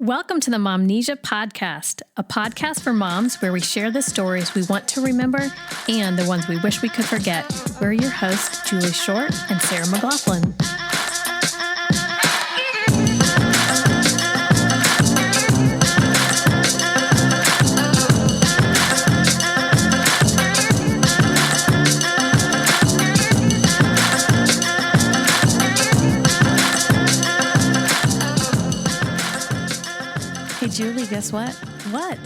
Welcome to the Momnesia podcast, a podcast for moms where we share the stories we want to remember and the ones we wish we could forget. We're your hosts, Julie Short and Sarah McLaughlin. Hey, Julie, guess what? What?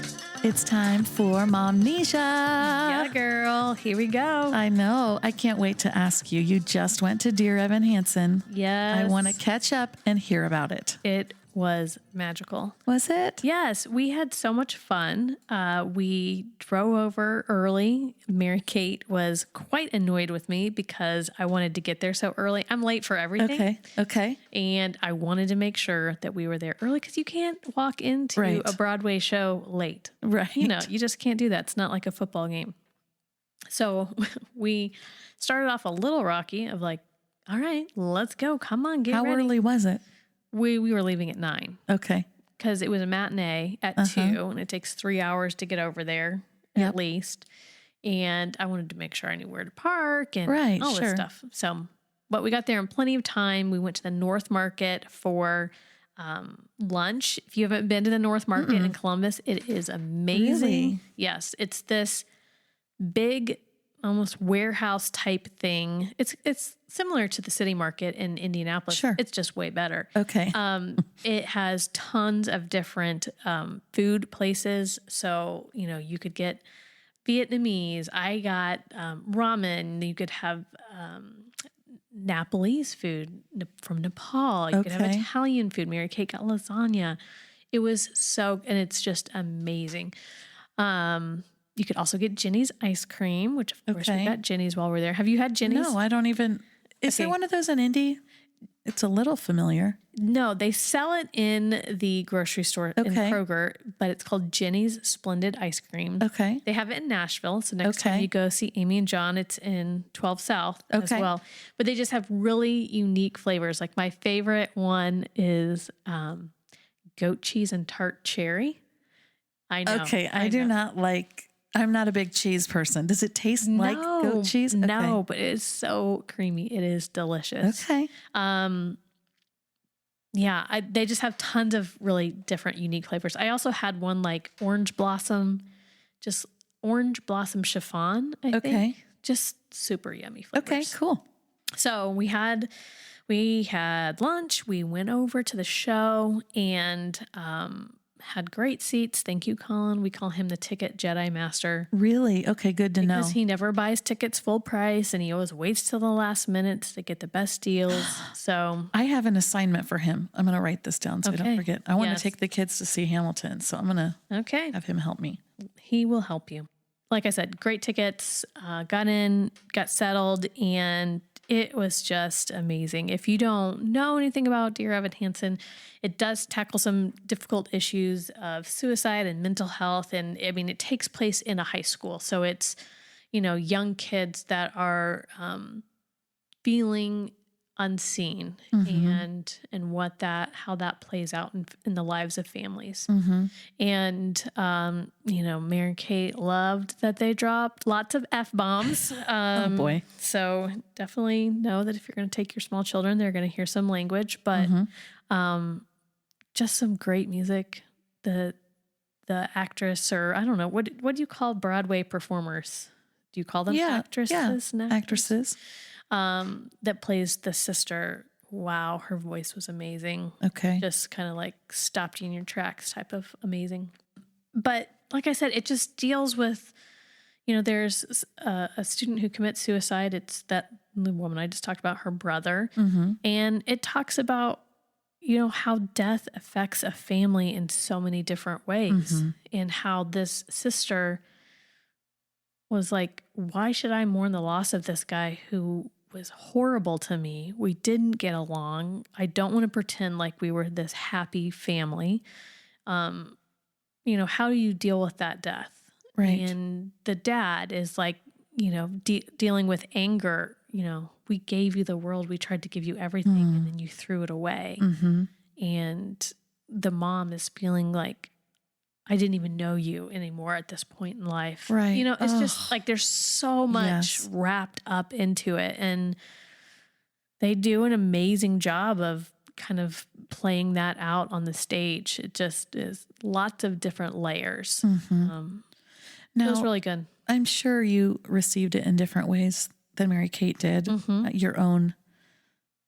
It's time for Momnesia. Yeah, girl. Here we go. I know. I can't wait to ask you. You just went to Dear Evan Hansen. Yes. I want to catch up and hear about it. It was magical. Was it? Yes, we had so much fun. We drove over early. Mary Kate was quite annoyed with me because I wanted to get there so early. I'm late for everything. Okay. And I wanted to make sure that we were there early because you can't walk into Right. a Broadway show late. Right. You know, you just can't do that. It's not like a football game. So we started off a little rocky of like, all right, let's go. Come on, get How ready. early was it? We were leaving at 9 Okay. because it was a matinee at 2 and it takes 3 hours to get over there at least. And I wanted to make sure I knew where to park and all this stuff. So, but we got there in plenty of time. We went to the North Market for lunch. If you haven't been to the North Market in Columbus, it is amazing. Really? Yes. It's this big, almost warehouse type thing. It's similar to the City Market in Indianapolis. Sure. It's just way better. Okay. It has tons of different food places. So, you know, you could get Vietnamese. I got ramen. You could have Nepalese food from Nepal. You could have Okay. Italian food. Mary Kate got lasagna. It was and it's just amazing. You could also get Jeni's ice cream, which of course we got Jeni's while we're there. Have you had Jeni's? No, I don't even. Is there one of those in Indy? It's a little familiar. No, they sell it in the grocery store in Kroger, but it's called Jeni's Splendid ice cream. Okay. They have it in Nashville. So next time you go see Amy and John, it's in 12 South as well. But they just have really unique flavors. Like my favorite one is goat cheese and tart cherry. I know. Okay. I do not like. I'm not a big cheese person. Does it taste like goat cheese? Okay. No, but it is so creamy. It is delicious. Okay. Yeah, they just have tons of really different, unique flavors. I also had one like orange blossom chiffon, I think. Just super yummy flavors. Okay, cool. So we had lunch. We went over to the show and had great seats. Thank you, Colin. We call him the Ticket Jedi Master. Really? Okay, good to know. Because he never buys tickets full price and he always waits till the last minute to get the best deals. So I have an assignment for him. I'm going to write this down so I don't forget. I want to take the kids to see Hamilton, so I'm going to have him help me. He will help you. Like I said, great tickets, got in, got settled, and it was just amazing. If you don't know anything about Dear Evan Hansen, it does tackle some difficult issues of suicide and mental health. And I mean, it takes place in a high school. So it's, you know, young kids that are feeling unseen and how that plays out in the lives of families. And, you know, Mary Kate loved that they dropped lots of F-bombs. Oh boy. So definitely know that if you're going to take your small children, they're going to hear some language, but, just some great music. The actress, or I don't know, what do you call Broadway performers? Do you call them actresses? Yeah. Actresses. That plays the sister. Wow, her voice was amazing. Okay. Just kind of like stopped you in your tracks type of amazing. But like I said, it just deals with, you know, there's a student who commits suicide. It's the woman I just talked about, her brother. And it talks about, you know, how death affects a family in so many different ways and how this sister was like, why should I mourn the loss of this guy who was horrible to me? We didn't get along. I don't want to pretend like we were this happy family. You know, how do you deal with that death? Right. And the dad is like, you know, dealing with anger. You know, we gave you the world. We tried to give you everything and then you threw it away. And the mom is feeling like, I didn't even know you anymore at this point in life. Right. You know, it's just like there's so much wrapped up into it. And they do an amazing job of kind of playing that out on the stage. It just is lots of different layers. Now, it was really good. I'm sure you received it in different ways than Mary Kate did, at your own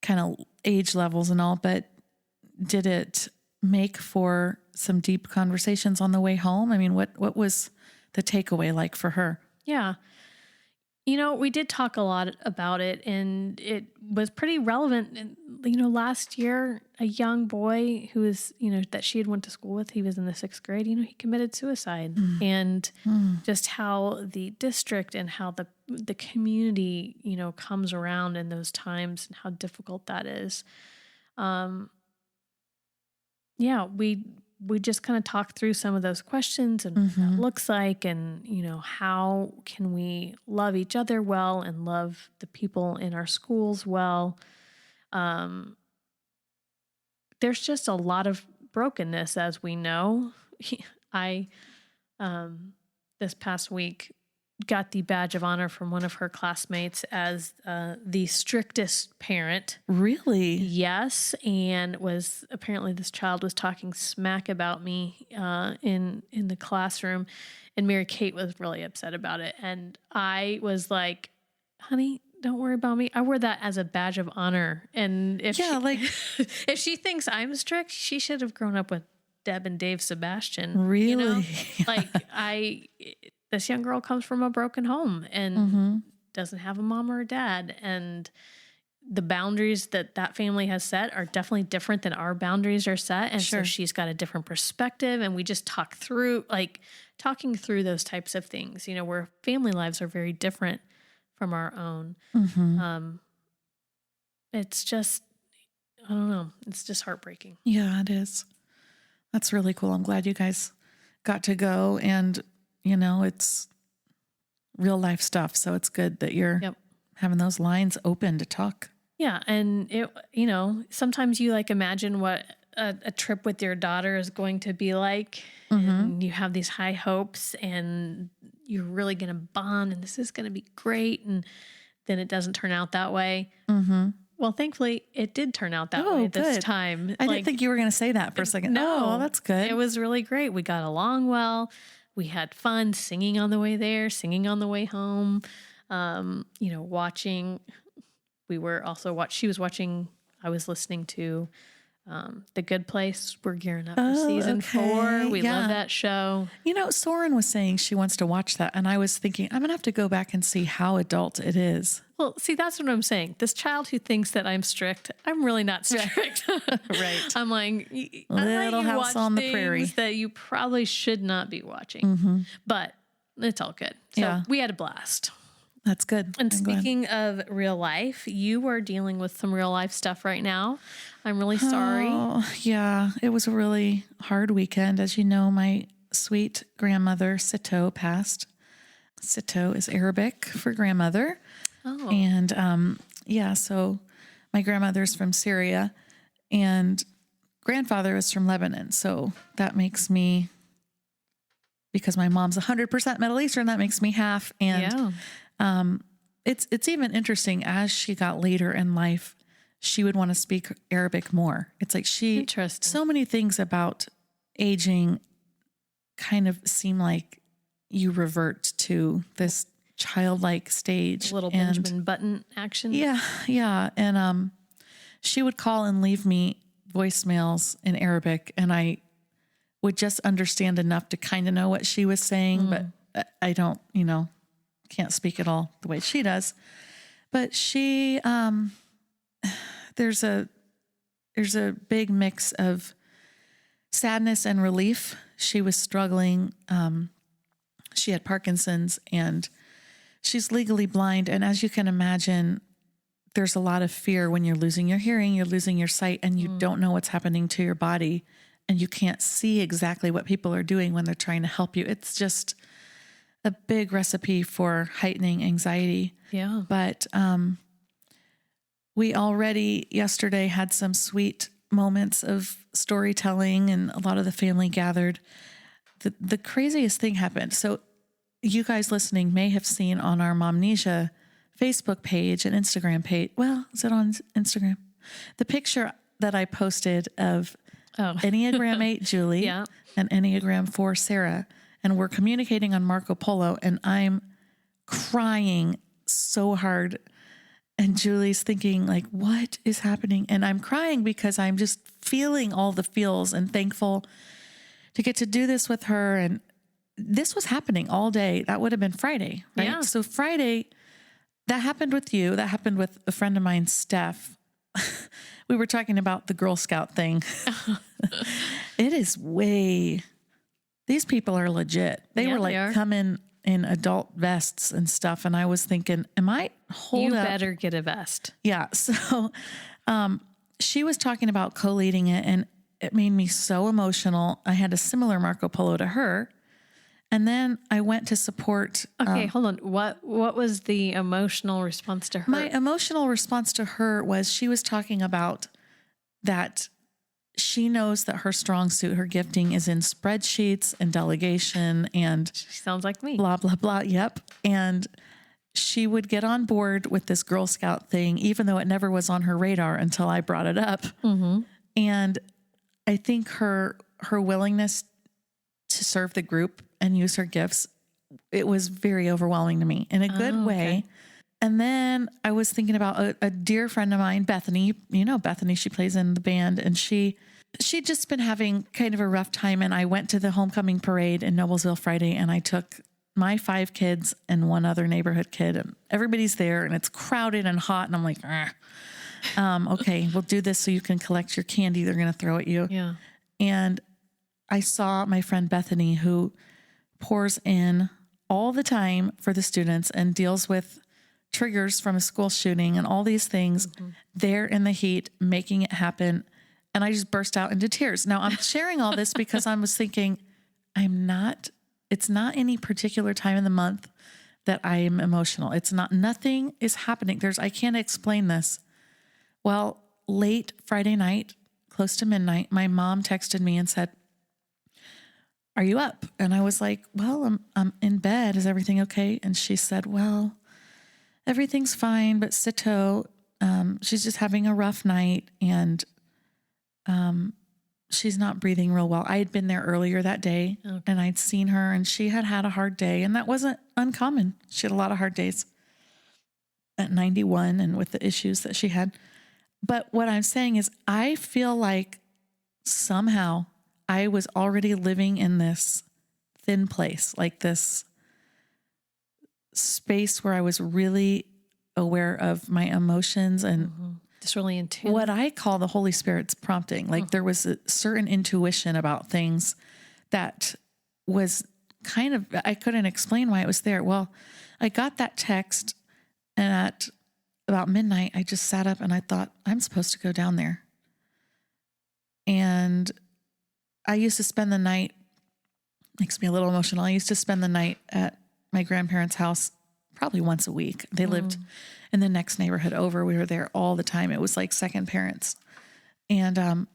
kind of age levels and all, but did it make for some deep conversations on the way home? I mean, what was the takeaway like for her? Yeah. You know, we did talk a lot about it, and it was pretty relevant. And, you know, last year, a young boy who was, you know, that she had went to school with, he was in the 6th grade, you know, he committed suicide. And just how the district and how the community, you know, comes around in those times and how difficult that is. Yeah, we just kind of talked through some of those questions and what that looks like, and, you know, how can we love each other well and love the people in our schools well. There's just a lot of brokenness, as we know. I, this past week, got the badge of honor from one of her classmates as the strictest parent. Really? Yes, and was apparently this child was talking smack about me in the classroom, and Mary Kate was really upset about it. And I was like, honey, don't worry about me. I wore that as a badge of honor. And if if she thinks I'm strict, she should have grown up with Deb and Dave Sebastian. Really? You know? Like this young girl comes from a broken home and doesn't have a mom or a dad. And the boundaries that family has set are definitely different than our boundaries are set. And so she's got a different perspective. And we just talking through those types of things, you know, where family lives are very different from our own. It's just, I don't know. It's just heartbreaking. Yeah, it is. That's really cool. I'm glad you guys got to go, and you know, it's real life stuff. So it's good that you're having those lines open to talk. Yeah. And it, you know, sometimes you like imagine what a trip with your daughter is going to be like, and you have these high hopes and you're really going to bond and this is going to be great. And then it doesn't turn out that way. Well, thankfully it did turn out that way this time. I didn't think you were going to say that for a second. No, that's good. It was really great. We got along well. We had fun singing on the way there, singing on the way home, you know, watching. She was watching, I was listening to The Good Place. We're gearing up for season 4. We love that show. You know, Soren was saying she wants to watch that. And I was thinking, I'm going to have to go back and see how adult it is. Well, see, that's what I'm saying. This child who thinks that I'm strict, I'm really not strict. Right. I'm like, Little House on the Prairie that you probably should not be watching, but it's all good. So we had a blast. That's good. And speaking of real life, you are dealing with some real life stuff right now. I'm really sorry. Oh, yeah. It was a really hard weekend. As you know, my sweet grandmother, Sito, passed. Sito is Arabic for grandmother. Oh. And, so my grandmother's from Syria and grandfather is from Lebanon. So that makes me, because my mom's 100% Middle Eastern, that makes me half. And, it's even interesting as she got later in life, she would want to speak Arabic more. It's like so many things about aging kind of seem like you revert to this childlike stage. Little Benjamin Button action. Yeah. Yeah. And, she would call and leave me voicemails in Arabic, and I would just understand enough to kind of know what she was saying, but I don't, can't speak at all the way she does. But she, there's a big mix of sadness and relief. She was struggling. She had Parkinson's and she's legally blind. And as you can imagine, there's a lot of fear when you're losing your hearing, you're losing your sight, and you don't know what's happening to your body, and you can't see exactly what people are doing when they're trying to help you. It's just a big recipe for heightening anxiety. Yeah. But we already yesterday had some sweet moments of storytelling and a lot of the family gathered, the craziest thing happened. So you guys listening may have seen on our Momnesia Facebook page and Instagram page. Well, is it on Instagram? The picture that I posted of Enneagram 8 Julie and Enneagram 4 Sarah. And we're communicating on Marco Polo, and I'm crying so hard. And Julie's thinking, like, what is happening? And I'm crying because I'm just feeling all the feels and thankful to get to do this with her. And this was happening all day. That would have been Friday, right? Yeah. So Friday, that happened with you. That happened with a friend of mine, Steph. We were talking about the Girl Scout thing. It is these people are legit. They were like coming in adult vests and stuff. And I was thinking, you better get a vest. Yeah. So, she was talking about co-leading it, and it made me so emotional. I had a similar Marco Polo to her. And then I went to support. Okay, hold on. What was the emotional response to her? My emotional response to her was she was talking about that she knows that her strong suit, her gifting is in spreadsheets and delegation and she sounds like me. Blah, blah, blah. Yep. And she would get on board with this Girl Scout thing, even though it never was on her radar until I brought it up. Mm-hmm. And I think her willingness to serve the group and use her gifts, it was very overwhelming to me in a good way. And then I was thinking about a dear friend of mine, Bethany. You know Bethany, she plays in the band, and she'd just been having kind of a rough time. And I went to the homecoming parade in Noblesville Friday, and I took my 5 kids and one other neighborhood kid, and everybody's there, and it's crowded and hot. And I'm like, okay, we'll do this so you can collect your candy they're going to throw at you. Yeah. And I saw my friend Bethany, who pours in all the time for the students and deals with triggers from a school shooting and all these things there in the heat, making it happen. And I just burst out into tears. Now I'm sharing all this because I was thinking, it's not any particular time in the month that I am emotional. Nothing is happening. I can't explain this. Well, late Friday night, close to midnight, my mom texted me and said, "Are you up?" And I was like, "Well, I'm in bed. Is everything okay?" And she said, "Well, everything's fine, but Sito, she's just having a rough night, and she's not breathing real well." I had been there earlier that day, and I'd seen her, and she had a hard day, and that wasn't uncommon. She had a lot of hard days at 91 and with the issues that she had. But what I'm saying is I feel like somehow I was already living in this thin place, like this space where I was really aware of my emotions and just really in tune. What I call the Holy Spirit's prompting. Like there was a certain intuition about things that was kind of, I couldn't explain why it was there. Well, I got that text, and at about midnight, I just sat up and I thought, I'm supposed to go down there. And I used to spend the night, makes me a little emotional. I used to spend the night at my grandparents' house probably once a week. They lived in the next neighborhood over. We were there all the time. It was like second parents, and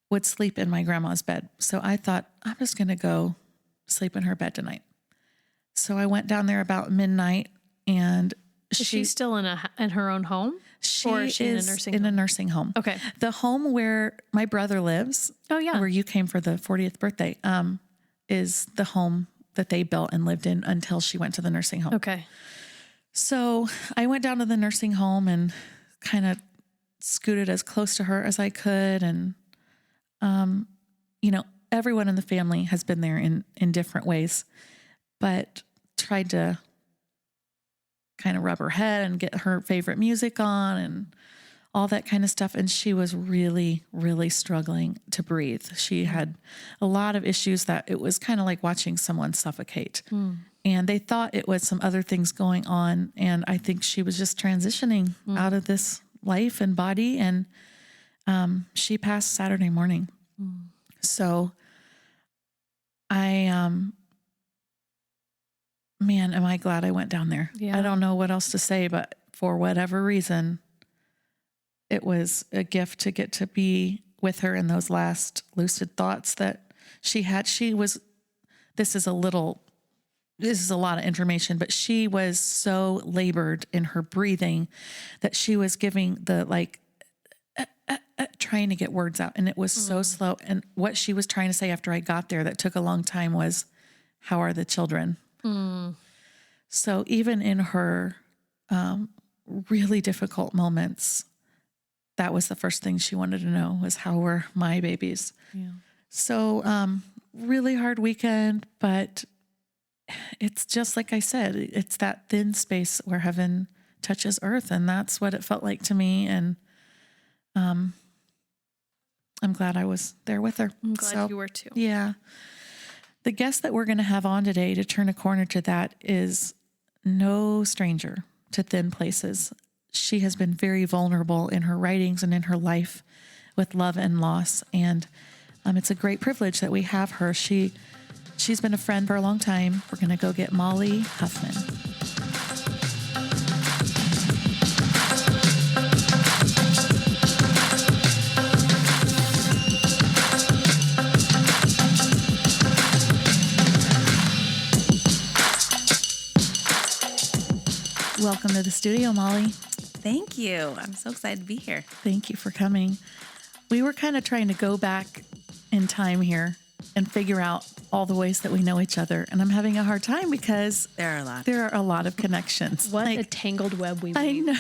would sleep in my grandma's bed. So I thought, I'm just going to go sleep in her bed tonight. So I went down there about midnight, and is she still in her own home? Or is she in a nursing home? Okay. The home where my brother lives. Oh yeah. Where you came for the 40th birthday, is the home that they built and lived in until she went to the nursing home. Okay. So I went down to the nursing home and kind of scooted as close to her as I could. And, everyone in the family has been there in different ways, but tried to kind of rub her head and get her favorite music on and all that kind of stuff. And she was really, really struggling to breathe. She had a lot of issues that it was kind of like watching someone suffocate. And they thought it was some other things going on. And I think she was just transitioning out of this life and body. And she passed Saturday morning. So man, am I glad I went down there. Yeah. I don't know what else to say, but for whatever reason, it was a gift to get to be with her in those last lucid thoughts that she had. This is a lot of information, but she was so labored in her breathing that she was giving the trying to get words out. And it was so slow. And what she was trying to say after I got there that took a long time was, how are the children? So even in her really difficult moments, that was the first thing she wanted to know was, how were my babies? Yeah. So really hard weekend, but it's just like I said, it's that thin space where heaven touches earth. And that's what it felt like to me. And I'm glad I was there with her. I'm glad you were too. Yeah. The guest that we're going to have on today to turn a corner to that is no stranger to thin places. She has been very vulnerable in her writings and in her life with love and loss. And it's a great privilege that we have her. She's been a friend for a long time. We're going to go get Molly Huffman. Welcome to the studio, Molly. Thank you. I'm so excited to be here. Thank you for coming. We were kind of trying to go back in time here and figure out all the ways that we know each other. And I'm having a hard time because there are a lot of connections. What a tangled web we weave. I know.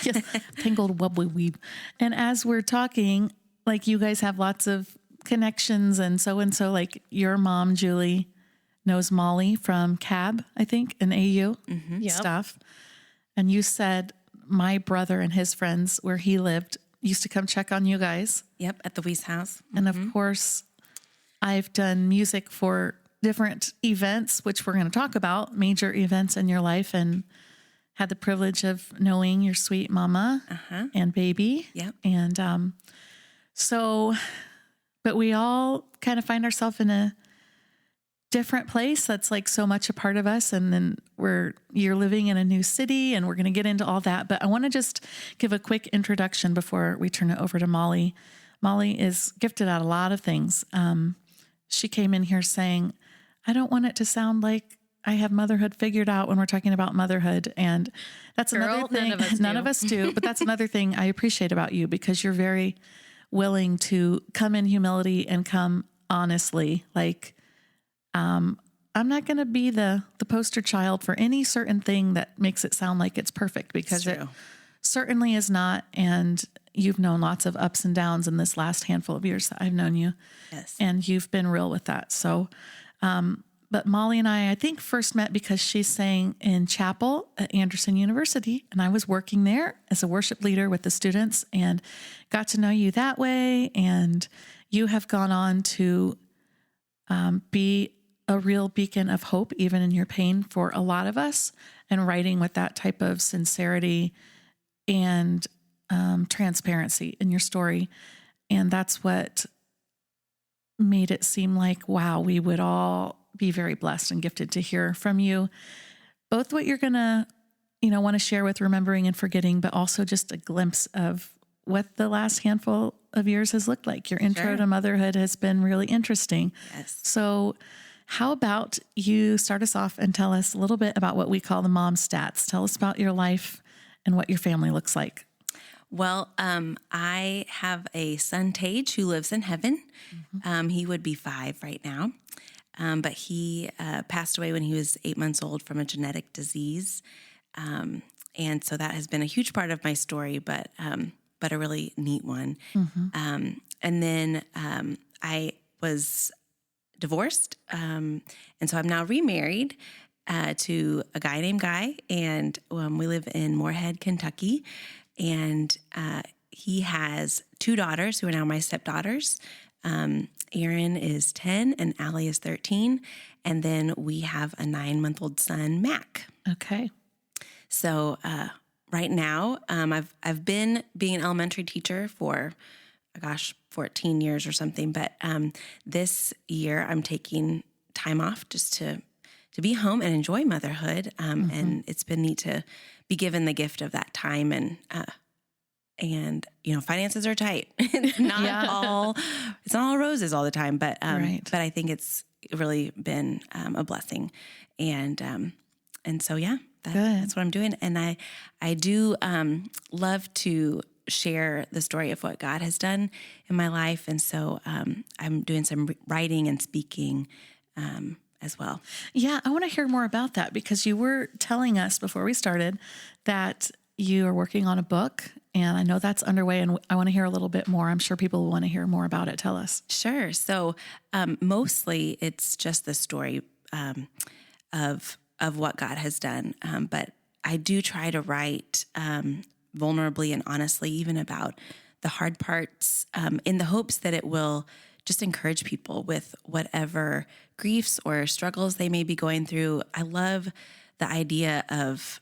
Yes, tangled web we weave. And as we're talking, you guys have lots of connections and so, like your mom, Julie, knows Molly from CAB, I think, and AU stuff. And you said my brother and his friends where he lived used to come check on you guys. Yep, at the Weiss house. And of course, I've done music for different events, which we're going to talk about, major events in your life, and had the privilege of knowing your sweet mama and baby. Yep. And but we all kind of find ourselves in a different place that's so much a part of us. And then you're living in a new city, and we're going to get into all that. But I want to just give a quick introduction before we turn it over to Molly. Molly is gifted at a lot of things. She came in here saying, I don't want it to sound like I have motherhood figured out when we're talking about motherhood. And that's another thing. None of us do. But that's another thing I appreciate about you, because you're very willing to come in humility and come honestly. I'm not going to be the poster child for any certain thing that makes it sound like it's perfect, because it certainly is not. And you've known lots of ups and downs in this last handful of years that I've known you. Yes. And you've been real with that. So, but Molly and I think first met because she's sang in chapel at Anderson University, and I was working there as a worship leader with the students and got to know you that way. And you have gone on to be a real beacon of hope, even in your pain, for a lot of us, and writing with that type of sincerity and transparency in your story. And that's what made it seem like, wow, we would all be very blessed and gifted to hear from you, both what you're going to, want to share with Remembering and Forgetting, but also just a glimpse of what the last handful of years has looked like. Your intro to motherhood has been really interesting. Yes. So how about you start us off and tell us a little bit about what we call the mom stats. Tell us about your life and what your family looks like. Well, I have a son, Tage, who lives in heaven. He would be 5 right now. But he passed away when he was 8 months old from a genetic disease. And so that has been a huge part of my story, but a really neat one. And then I was divorced. And so I'm now remarried to a guy named Guy. And we live in Moorhead, Kentucky. And he has 2 daughters who are now my stepdaughters. Erin is 10 and Allie is 13. And then we have a 9-month-old son, Mac. Okay. So right now, I've been being an elementary teacher for, 14 years or something. But this year I'm taking time off just to be home and enjoy motherhood. And it's been neat to be given the gift of that time and, finances are tight. It's not all roses all the time, but I think it's really been a blessing. And so, that's what I'm doing. And I do love to share the story of what God has done in my life. And so I'm doing some writing and speaking as well. Yeah, I want to hear more about that, because you were telling us before we started that you are working on a book, and I know that's underway, and I want to hear a little bit more. I'm sure people will want to hear more about it. Tell us. Sure. So mostly it's just the story of what God has done. But I do try to write vulnerably and honestly, even about the hard parts, in the hopes that it will just encourage people with whatever griefs or struggles they may be going through. I love the idea of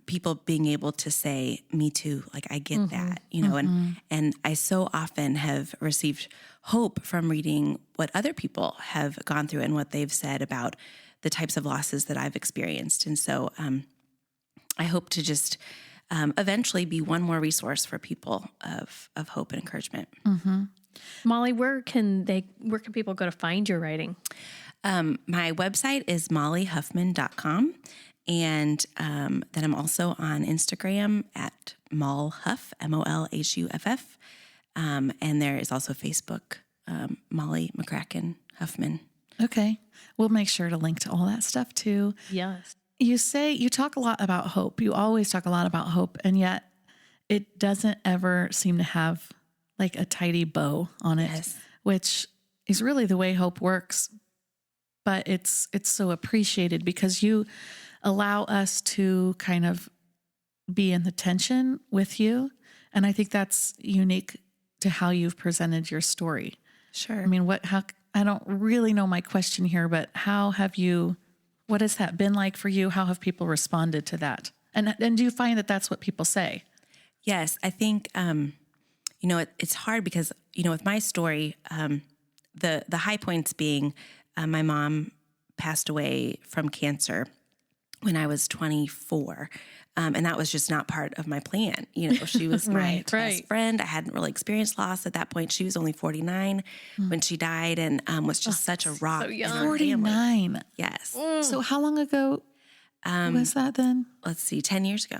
people being able to say, me too, like I get that, and I so often have received hope from reading what other people have gone through and what they've said about the types of losses that I've experienced. And so I hope to just eventually be one more resource for people of hope and encouragement. Molly, where can people go to find your writing? My website is mollyhuffman.com. And then I'm also on Instagram at mollhuff, MOLHUFF. And there is also Facebook, Molly McCracken Huffman. Okay. We'll make sure to link to all that stuff too. Yes. You talk a lot about hope. You always talk a lot about hope, and yet it doesn't ever seem to have like a tidy bow on it, which is really the way hope works. But it's so appreciated because you allow us to kind of be in the tension with you. And I think that's unique to how you've presented your story. Sure. I mean, I don't really know my question here, but what has that been like for you? How have people responded to that? And do you find that that's what people say? Yes. I think, it's hard because, with my story, the high points being, my mom passed away from cancer when I was 24. And that was just not part of my plan. She was my best friend. I hadn't really experienced loss at that point. She was only 49 when she died, and was just such a rock. So young. 49. Yes. So how long ago was that then? Let's see, 10 years ago.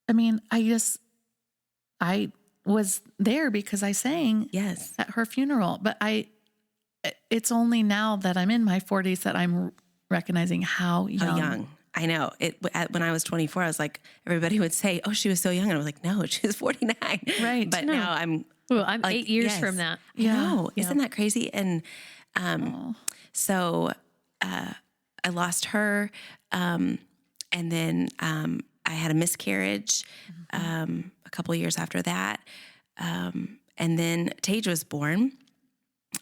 I mean, I was there because I sang at her funeral, but it's only now that I'm in my 40s that I'm recognizing how young. I know. When I was 24, I was like, everybody would say, "Oh, she was so young," and I was like, "No, she was 49." Right. But now I'm like, 8 years from that. I know. Isn't that crazy? And so I lost her, and then I had a miscarriage a couple of years after that, and then Tage was born.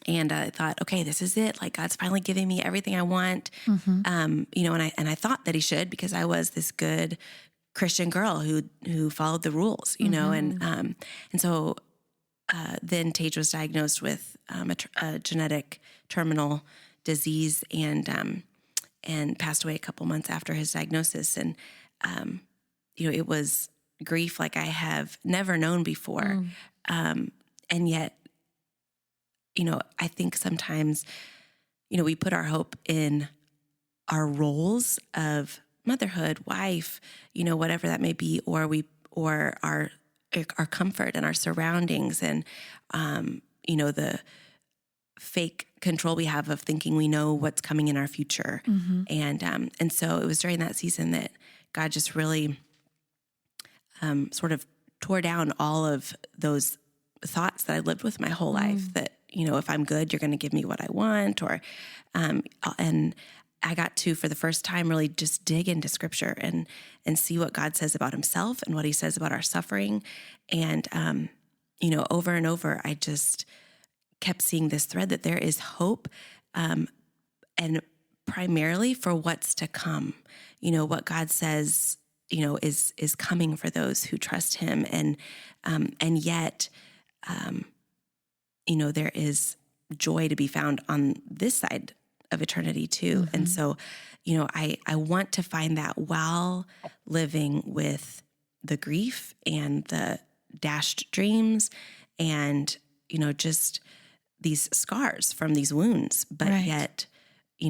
And I thought, okay, this is it. Like, God's finally giving me everything I want. And I thought that he should, because I was this good Christian girl who followed the rules, and so then Tage was diagnosed with a genetic terminal disease and passed away a couple months after his diagnosis. And, it was grief like I have never known before. And yet, I think sometimes, we put our hope in our roles of motherhood, wife, whatever that may be, or our comfort and our surroundings and, the fake control we have of thinking we know what's coming in our future. And so it was during that season that God just really sort of tore down all of those thoughts that I lived with my whole life, that, if I'm good, you're going to give me what I want, and I got to, for the first time, really just dig into scripture and see what God says about himself and what he says about our suffering. And, over and over, I just kept seeing this thread that there is hope, and primarily for what's to come, what God says, is coming for those who trust him. And yet, there is joy to be found on this side of eternity too. And so, I want to find that while living with the grief and the dashed dreams and, just these scars from these wounds. But yet, we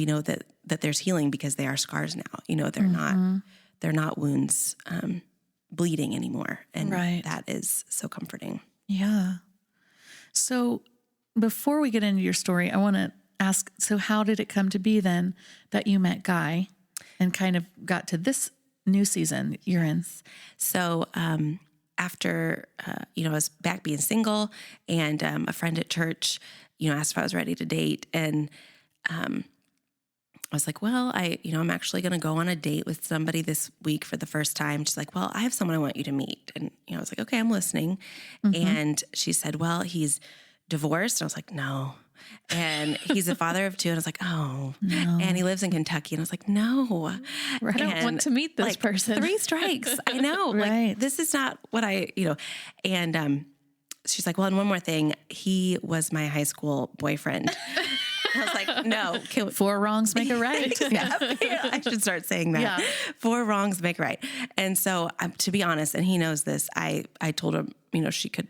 know that there's healing because they are scars now. They're not wounds bleeding anymore. And that is so comforting. Yeah. So before we get into your story, I want to ask, so how did it come to be then that you met Guy and kind of got to this new season you're in? So after, I was back being single, and a friend at church, asked if I was ready to date. And I was like, well, I'm actually going to go on a date with somebody this week for the first time. She's like, well, I have someone I want you to meet. And, I was like, okay, I'm listening. And she said, well, he's divorced. And I was like, no. And he's a father of 2. And I was like, oh, no. And he lives in Kentucky. And I was like, no. I don't want to meet this person. 3 strikes. I know. Like, this is not what and she's like, well, and one more thing. He was my high school boyfriend. I was like, no. 4 wrongs make a right. Yeah, I should start saying that. Yeah. 4 wrongs make a right. And so, to be honest, and he knows this, I told him, she could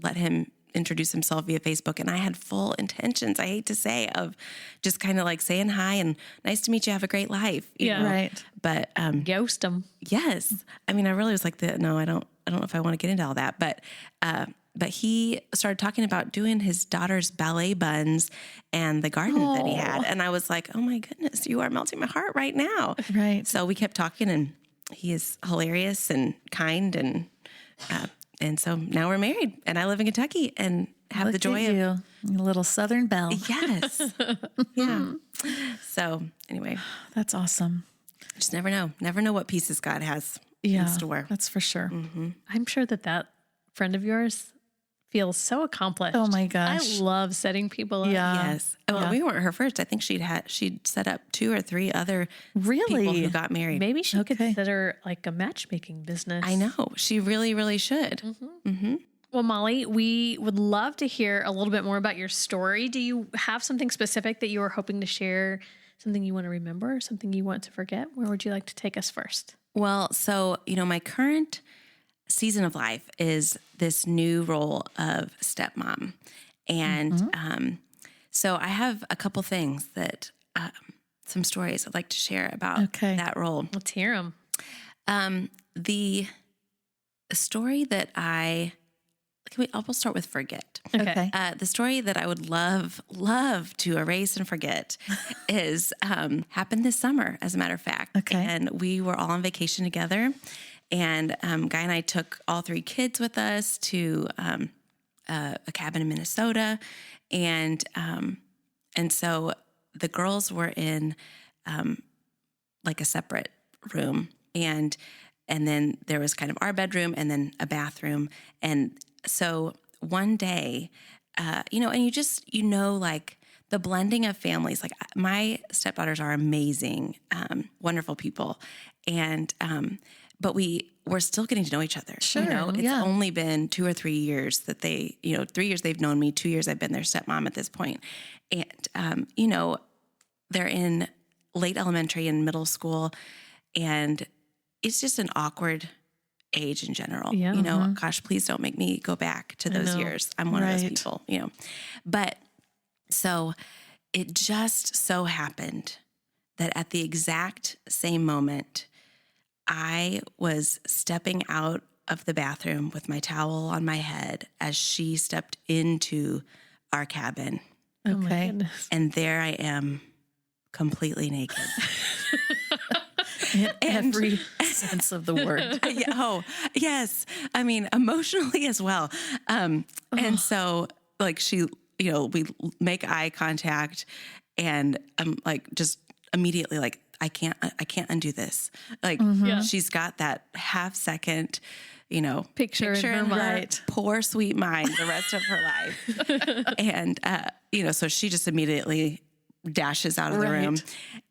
let him introduce himself via Facebook. And I had full intentions, I hate to say, of just kind of like saying hi and nice to meet you. Have a great life. You know? Right. But, ghost him. Yes. I mean, I really was like, no, I don't know if I want to get into all that, but he started talking about doing his daughter's ballet buns and the garden that he had. And I was like, oh my goodness, you are melting my heart right now. Right. So we kept talking, and he is hilarious and kind. And so now we're married, and I live in Kentucky and have the joy of you, little Southern belle. Yes. Yeah. So anyway, that's awesome. Just never know what pieces God has in store. That's for sure. Mm-hmm. I'm sure that friend of yours feels so accomplished. Oh my gosh. I love setting people up. Yeah. Yes. Well, we weren't her first. I think she'd set up 2 or 3 other people who got married. Maybe she could consider like a matchmaking business. I know. She really, really should. Mm-hmm. Mm-hmm. Well, Molly, we would love to hear a little bit more about your story. Do you have something specific that you were hoping to share? Something you want to remember? Something you want to forget? Where would you like to take us first? Well, so, my current season of life is this new role of stepmom. And so I have a couple things that, some stories I'd like to share about that role. Let's hear them. The story that I'll start with forget. Okay. The story that I would love to erase and forget is happened this summer, as a matter of fact. Okay. And we were all on vacation together. And Guy and I took all 3 kids with us to a cabin in Minnesota, and so the girls were in like a separate room, and then there was kind of our bedroom and then a bathroom, and so one day, and you just like the blending of families. Like, my stepdaughters are amazing, wonderful people, and but we're still getting to know each other. Sure. It's only been 2 or 3 years that 3 years they've known me, 2 years I've been their stepmom at this point. And, they're in late elementary and middle school, and it's just an awkward age in general. Yeah. Gosh, please don't make me go back to those years. I'm one of those people, But so it just so happened that at the exact same moment, I was stepping out of the bathroom with my towel on my head as she stepped into our cabin. Okay. And there I am, completely naked. In every sense of the word. Oh, yes. I mean, emotionally as well. And so, like, she, we make eye contact, and I'm like, just immediately like, I can't undo this. Like, she's got that half-second, picture in her poor, sweet mind the rest of her life. And, so she just immediately dashes out of the room.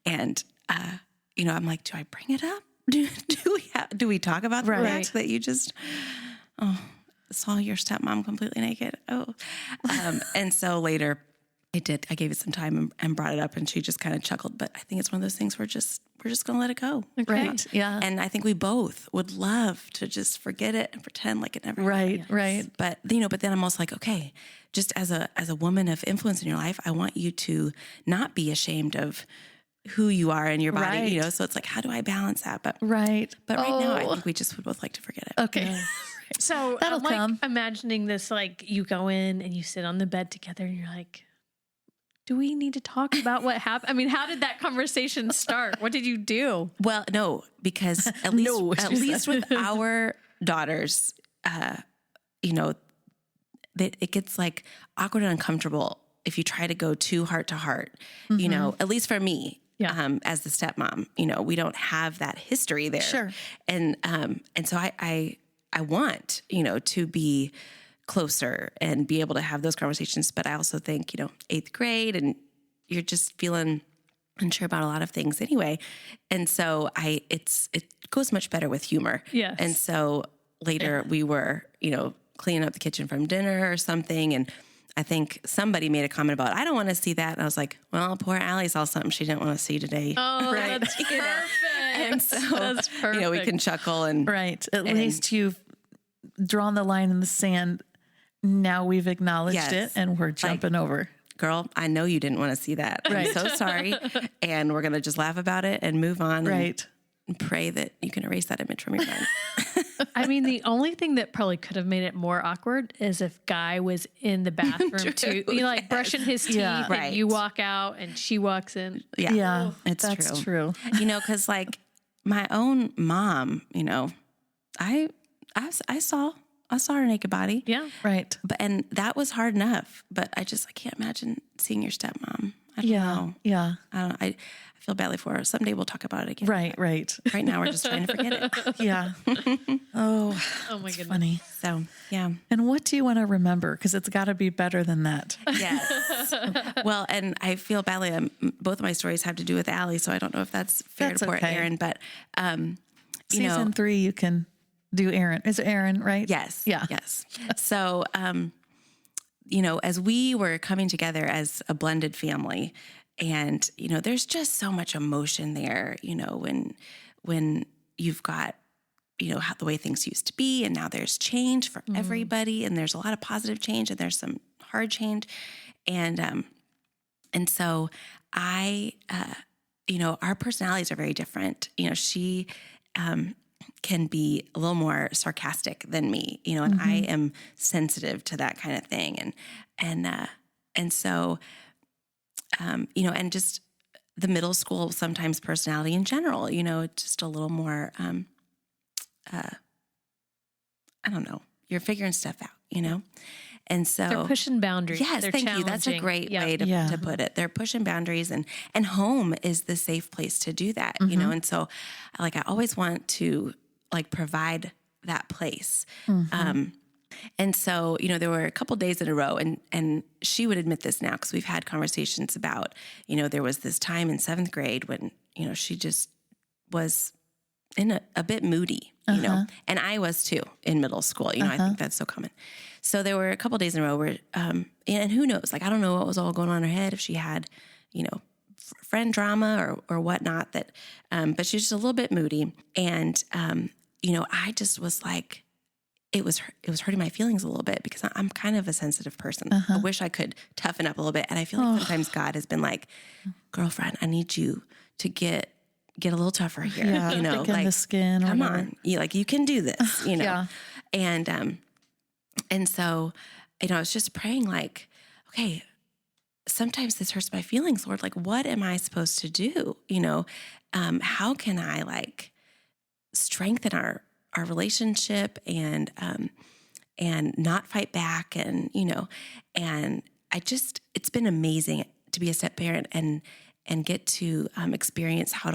And, I'm like, do I bring it up? Do we talk about the fact that you just, saw your stepmom completely naked? And so later, I did. I gave it some time and brought it up, and she just kind of chuckled. But I think it's one of those things we're just going to let it go. Okay. Right. Yeah. And I think we both would love to just forget it and pretend like it never Right. happened. Right. But, but then I'm also like, okay, just as a woman of influence in your life, I want you to not be ashamed of who you are in your body, Right. So it's like, how do I balance that? But Right. right now, I think we just would both like to forget it. Okay. So That'll I'm like come. imagining this, like you go in and you sit on the bed together and you're like, do we need to talk about what happened? I mean, how did that conversation start? What did you do? Well, no, because at least with our daughters, it gets like awkward and uncomfortable if you try to go too heart to heart, at least for me. Yeah. As the stepmom, we don't have that history there. Sure. And so I want, to be closer and be able to have those conversations. But I also think, 8th grade and you're just feeling unsure about a lot of things anyway. And so it goes much better with humor. Yes. And so later we were, cleaning up the kitchen from dinner or something. And I think somebody made a comment about, I don't want to see that. And I was like, well, poor Allie saw something she didn't want to see today. Oh, that's perfect. And so, That's perfect. we can chuckle and Right. At least you've drawn the line in the sand. Now we've acknowledged Yes. it and we're jumping over. girl, I know you didn't want to see that. Right. I'm so sorry. And we're going to just laugh about it and move on. Right. And pray that you can erase that image from your mind. I mean, the only thing that probably could have made it more awkward is if Guy was in the bathroom too, brushing his teeth, Yeah. and Right. you walk out and she walks in. Yeah. Yeah. It's That's true. true. Because like my own mom, I saw her naked body. Yeah. Right. And that was hard enough. But I can't imagine seeing your stepmom. I don't know. Yeah. I feel badly for her. Someday we'll talk about it again. Right. Right. Right now we're just trying to forget it. Yeah. Oh, Oh my it's goodness. funny. So yeah. And what do you want to remember? Because it's got to be better than that. Yes. Well, and I feel badly. Both of my stories have to do with Allie, so I don't know if that's fair That's to poor okay. Aaron. But Season 3, you can do Aaron. Is it Aaron, right? Yes. Yeah. Yes. So, as we were coming together as a blended family, and there's just so much emotion there. When you've got how the way things used to be, and now there's change for everybody, and there's a lot of positive change, and there's some hard change, and so I, our personalities are very different. She can be a little more sarcastic than me, and I am sensitive to that kind of thing, and so, and just the middle school sometimes personality in general, just a little more. I don't know. You're figuring stuff out, and so They're pushing boundaries. Yes, They're thank you. That's a challenging. great Yeah. way to put it. They're pushing boundaries, and home is the safe place to do that, And so, I always want to provide that place. And so, there were a couple days in a row, and she would admit this now because we've had conversations about, there was this time in 7th grade when, she just was in a bit moody, and I was too in middle school. I think that's so common. So there were a couple days in a row where, and who knows, I don't know what was all going on in her head, if she had, friend drama or whatnot that, but she was just a little bit moody. And, I just was like, it was hurting my feelings a little bit because I'm kind of a sensitive person. I wish I could toughen up a little bit. And I feel like sometimes God has been like, girlfriend, I need you to get a little tougher here. Yeah. Thicken the skin. Or come whatever. on. You can do this, Yeah. And so, I was just praying okay, sometimes this hurts my feelings, Lord. What am I supposed to do? How can I strengthen our relationship and not fight back and it's been amazing to be a step parent and get to experience how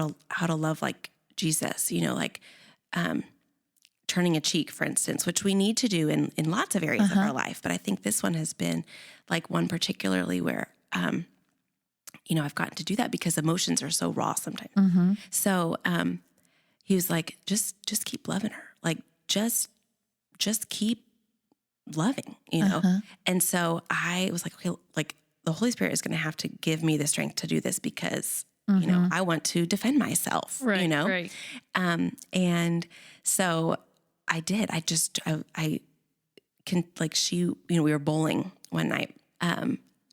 to love like Jesus, turning a cheek, for instance, which we need to do in lots of areas of our life. But I think this one has been one particularly where, I've gotten to do that because emotions are so raw sometimes. So, he was like, just keep loving her. Just keep loving, And so I was like, okay, the Holy Spirit is going to have to give me the strength to do this because, you know, I want to defend myself, Right, you know? right. And so I did. I can, like, she, you know, we were bowling one night.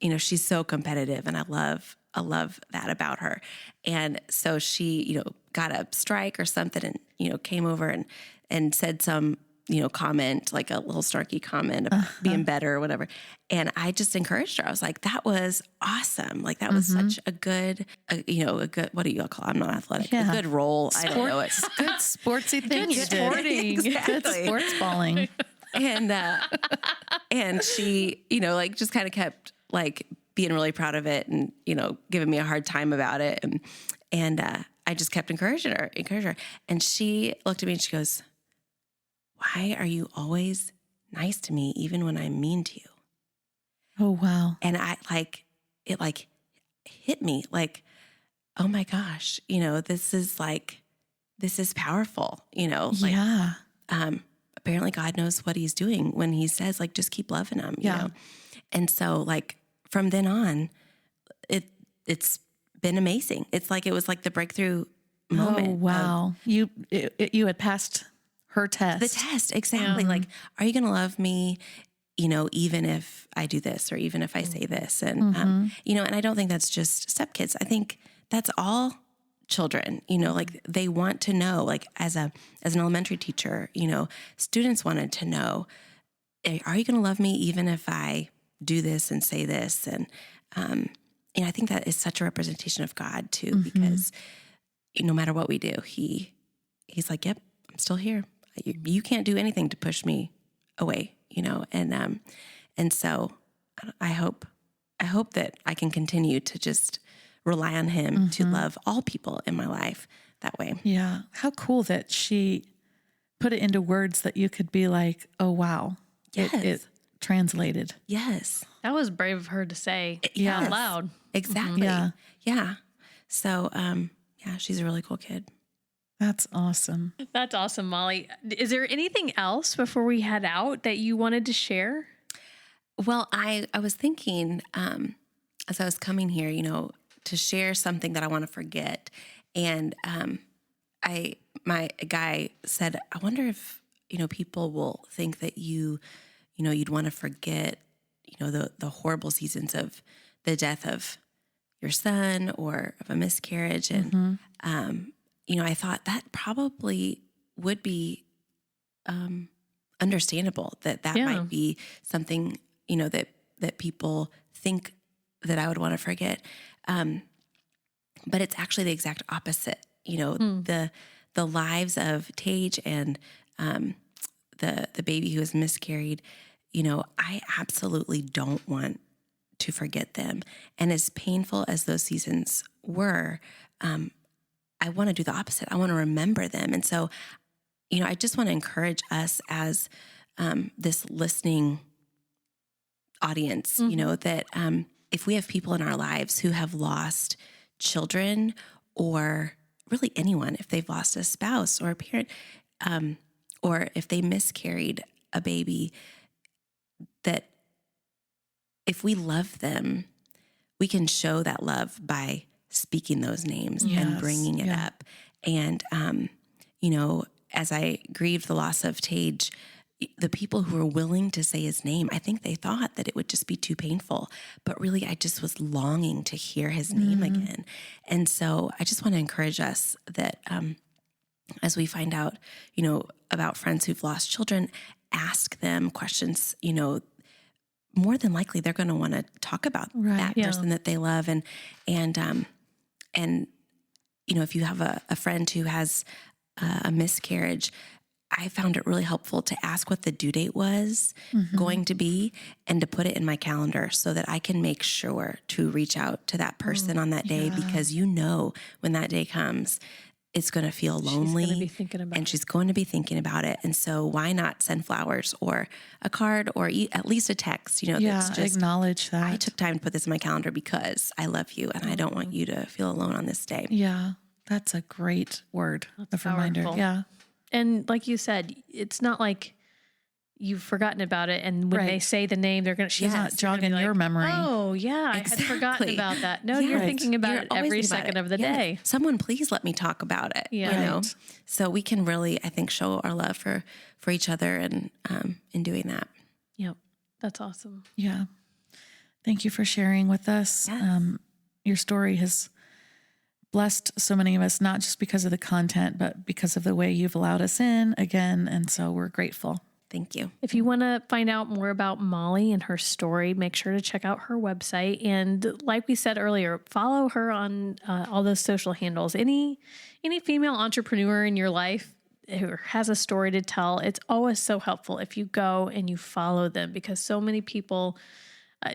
You know, she's so competitive, and I love that about her. And so she, you know, got a strike or something, and, you know, came over and said some, you know, comment, like a little snarky comment about being better or whatever. And I just encouraged her. I was like, that was awesome. Like, that was such a good, you know, a good, what do you call? I'm not athletic. A good role. I don't know. It's Good sportsy thing you did. Sporting. Good sports balling. And she, you know, like, just kind of kept, like, being really proud of it and, you know, giving me a hard time about it. And I just kept encouraging her. And she looked at me and she goes, why are you always nice to me, even when I'm mean to you? Oh, wow. And it hit me like, oh my gosh, you know, this is powerful, you know? Like, yeah. Apparently God knows what he's doing when he says, like, just keep loving him, you know? And so, like, from then on, it's been amazing. It's like, it was like the breakthrough moment. Oh, wow. You had passed her test. The test, exactly. Like, are you going to love me, you know, even if I do this or even if I say this? And, you know, and I don't think that's just stepkids. I think that's all children, you know, like, they want to know, like, as an elementary teacher, you know, students wanted to know, are you going to love me even if I do this and say this? And, you know, I think that is such a representation of God too, because no matter what we do, he's like, yep, I'm still here. You can't do anything to push me away, you know? And so I hope that I can continue to just rely on him to love all people in my life that way. Yeah. How cool that she put it into words that you could be like, oh, wow. Yes. It translated. Yes. That was brave of her to say Yes. out loud. Exactly. Yeah. Yeah. So, yeah, she's a really cool kid. That's awesome. That's awesome, Molly. Is there anything else before we head out that you wanted to share? Well, I was thinking, as I was coming here, you know, to share something that I want to forget. And my guy said, I wonder if, you know, people will think that you know, you'd want to forget, you know, the horrible seasons of the death of your son or of a miscarriage. And, you know, I thought that probably would be understandable, that might be something, you know, that people think that I would want to forget. But it's actually the exact opposite. You know, the lives of Tage and the baby who was miscarried, you know, I absolutely don't want to forget them. And as painful as those seasons were, I want to do the opposite. I want to remember them. And so, you know, I just want to encourage us as this listening audience, you know, that if we have people in our lives who have lost children, or really anyone, if they've lost a spouse or a parent, or if they miscarried a baby, that if we love them, we can show that love by speaking those names and bringing it up. And, you know, as I grieved the loss of Tage, the people who were willing to say his name, I think they thought that it would just be too painful, but really I just was longing to hear his name again. And so I just want to encourage us that, as we find out, you know, about friends who've lost children, ask them questions. You know, more than likely they're going to want to talk about that person that they love. And, you know, if you have a friend who has a miscarriage, I found it really helpful to ask what the due date was going to be and to put it in my calendar so that I can make sure to reach out to that person on that day, because you know, when that day comes, it's going to feel lonely. She's going to be thinking about it. She's going to be thinking about it. And so why not send flowers or a card or at least a text, you know, that's just acknowledge that. I took time to put this in my calendar because I love you and I don't want you to feel alone on this day. Yeah. That's a great word. That's a reminder. powerful. Yeah. And like you said, it's not like, you've forgotten about it. And when they say the name, she's not jogging your memory. Oh yeah, I had forgotten about that. No, you're thinking about it every second of the day. Someone please let me talk about it. Yeah. You know? So we can really, I think, show our love for each other and in doing that. Yep. That's awesome. Yeah. Thank you for sharing with us. Yes. Your story has blessed so many of us, not just because of the content, but because of the way you've allowed us in again. And so we're grateful. Thank you. If you want to find out more about Molly and her story, make sure to check out her website. And like we said earlier, follow her on all those social handles. Any female entrepreneur in your life who has a story to tell, it's always so helpful if you go and you follow them, because so many people,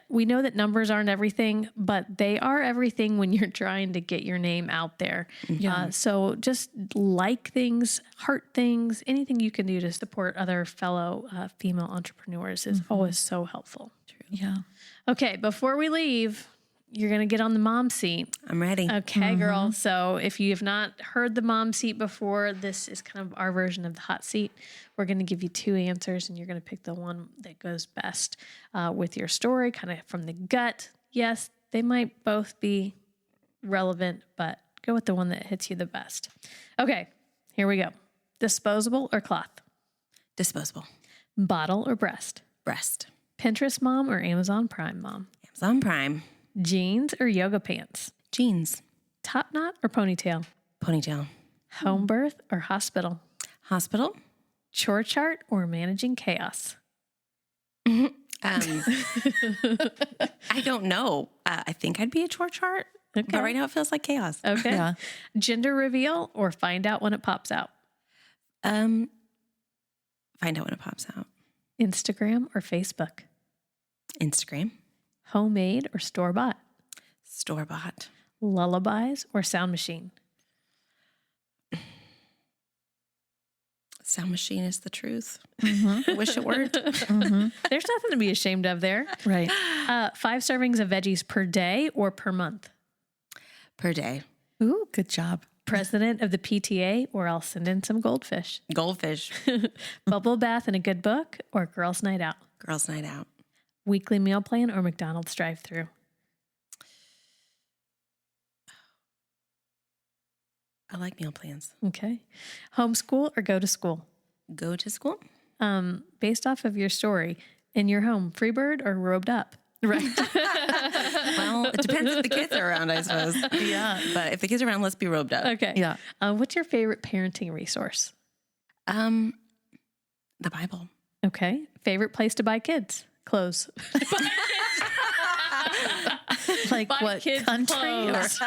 we know that numbers aren't everything, but they are everything when you're trying to get your name out there. Yeah. So just like things, heart things, anything you can do to support other fellow female entrepreneurs is always so helpful. True. Yeah. Okay, before we leave, you're going to get on the mom seat. I'm ready. Okay, girl. So if you have not heard the mom seat before, this is kind of our version of the hot seat. We're going to give you 2 answers, and you're going to pick the one that goes best with your story, kind of from the gut. Yes, they might both be relevant, but go with the one that hits you the best. Okay, here we go. Disposable or cloth? Disposable. Bottle or breast? Breast. Pinterest mom or Amazon Prime mom? Amazon Prime. Jeans or yoga pants? Jeans. Top knot or ponytail? Ponytail. Home birth or hospital? Hospital. Chore chart or managing chaos? I don't know. I think I'd be a chore chart, Okay. but right now it feels like chaos. Okay. Yeah. Gender reveal or find out when it pops out? Find out when it pops out. Instagram or Facebook? Instagram. Homemade or store-bought? Store-bought. Lullabies or sound machine? Sound machine is the truth. I wish it weren't. There's nothing to be ashamed of there. Right. 5 servings of veggies per day or per month? Per day. Ooh, good job. President of the PTA, or I'll send in some goldfish. Goldfish. Bubble bath and a good book, or girls' night out? Girls' night out. Weekly meal plan or McDonald's drive-thru? I like meal plans. Okay. Homeschool or go to school? Go to school. Based off of your story, in your home, Freebird or robed up? Right. Well, it depends if the kids are around, I suppose. Yeah. But if the kids are around, let's be robed up. Okay. Yeah. What's your favorite parenting resource? The Bible. Okay. Favorite place to buy kids? Clothes. Like Buy what kids country? clothes.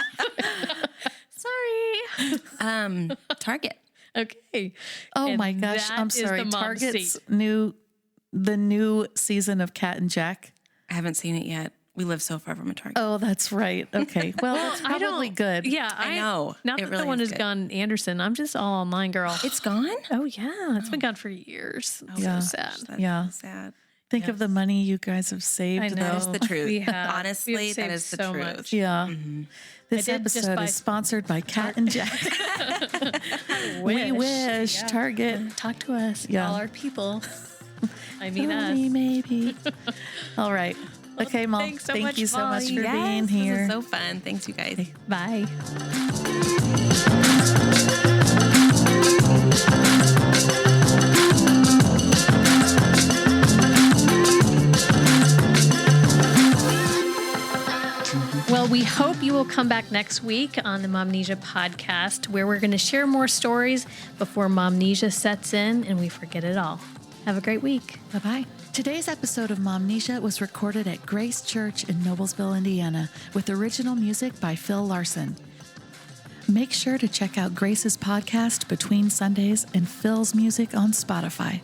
Sorry. Target. Okay. Oh And my gosh. that I'm is sorry. the mom Target's seat. the new season of Cat and Jack. I haven't seen it yet. We live so far from a Target. Oh, that's right. Okay. Well, that's I probably don't- good. Yeah, I know. Not It that really the one is has good. gone Anderson. I'm just all online, girl. It's gone? Oh yeah, it's been gone for years. Yeah. So sad. That's Yeah. so sad. Think of the money you guys have saved. I know. That is the truth. We have. Honestly, We have that saved is the so truth. much. Yeah. This I did just episode buy- is sponsored by Cat and Jack. We wish. Yeah. Target. Talk to us. Yeah. All our people. I mean us. Maybe, maybe. All right. Okay, Mom. thanks so Thank much, you so much Molly. for being here. This is so fun. Thanks, you guys. Bye. Well, we hope you will come back next week on the Momnesia podcast, where we're going to share more stories before Momnesia sets in and we forget it all. Have a great week. Bye-bye. Today's episode of Momnesia was recorded at Grace Church in Noblesville, Indiana, with original music by Phil Larson. Make sure to check out Grace's podcast Between Sundays and Phil's music on Spotify.